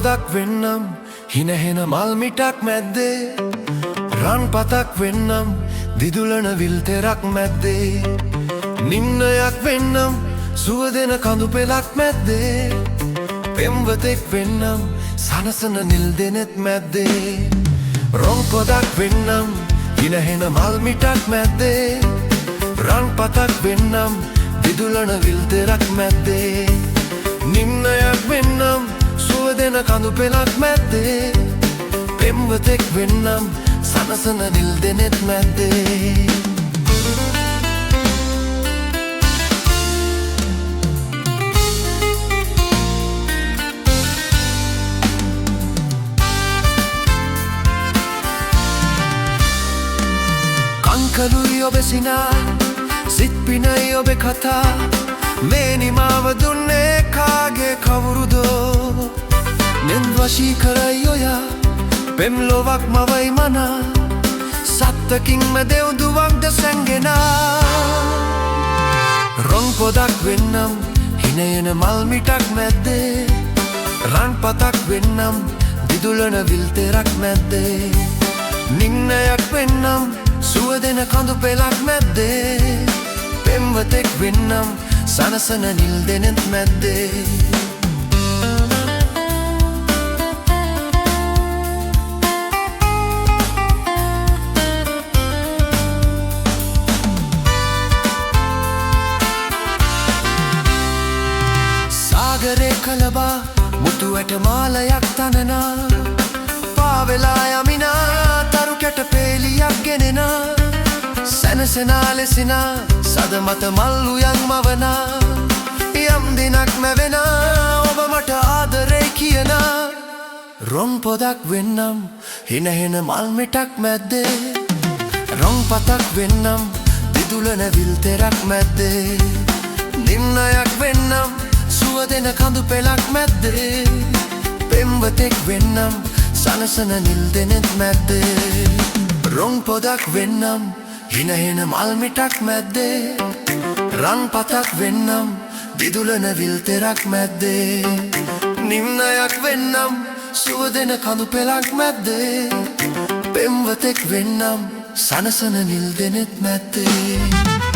පොදක් වෙන්නම් හිනහෙන මල් මිටක් මැද්දේ රන් පතක් වෙන්නම් දිදුලන විල් තෙරක් මැද්දේ නිම්නයක් වෙන්නම් සුවදෙන කඳු පෙලක් මැද්දේ පෙම්වතෙක් වෙන්නම් සනසන නිල් දෙනෙත් මැද්දේ රොන් පොදක් වෙන්නම් හිනහෙන මල් මිටක් මැද්දේ රන් පතක් වෙන්නම් දිදුලන විල් තෙරක් මැද්දේ නිම්නයක් වෙන්නම් සුවදෙන කඳු පෙලක් මැද්දේ පෙම්වතෙක් වෙන්නම් සනසන නිල් දෙනෙත් මැද්දේ කංකලුයි ඔබ සිනා සිත් පිනයි ඔබ කතා මේ නිමාව දුන්නේ කාගේ කවුරුදෝ නෙන් වශී කරයි ඔයා පෙම් ලොවක් මවයි මනා සත්තකින්ම දෙව්දුවක්ද සැංගෙනා රොන් පොදක් වෙන්නම් හිනයන මල් මිටක් මැද්දේ රන් පතක් වෙන්නම් දිදුලන විල් තෙරක් මැද්දේ නිම්නයක් වෙන්නම් සුවදෙන කඳු පෙලක් මැද්දේ පෙම්වතෙක් වෙන්නම් සනසන නිල් දෙනෙත් මැද්දේ සාගරේ කලබා මුතු ඇට මාලයක් තනනා පාවෙලා යමිනා තරු කැට පේලියක් ගෙනෙනා සැනසෙනා ලෙසිනා සද මත මල් උයන් මවනා යම් දිනක් මැවෙනා ඔබ මට ආදරේ කියනා රොන් පොදක් වෙන්නම් හිනහෙන මල් මිටක් මැද්දේ රොන් පතක් වෙන්නම් දිදුලන විල් තෙරක් මැද්දේ නිම්නයක් වෙන්නම් සුවදෙන කඳු පෙලක් මැද්දේ පෙම්වතෙක් වෙන්නම් සනසන නිල් දෙනෙත් මැද්දේ රොන් පොදක් වෙන්නම් හිනහෙන මල් මිටක් මැද්දේ රන් පතක් වෙන්නම් දිදුලන විල් තෙරක් මැද්දේ නිම්නයක් වෙන්නම් සුවදෙන කඳු පෙලක් මැද්දේ පෙම්වතෙක් වෙන්නම් සනසන නිල් දෙනෙත් මැද්දේ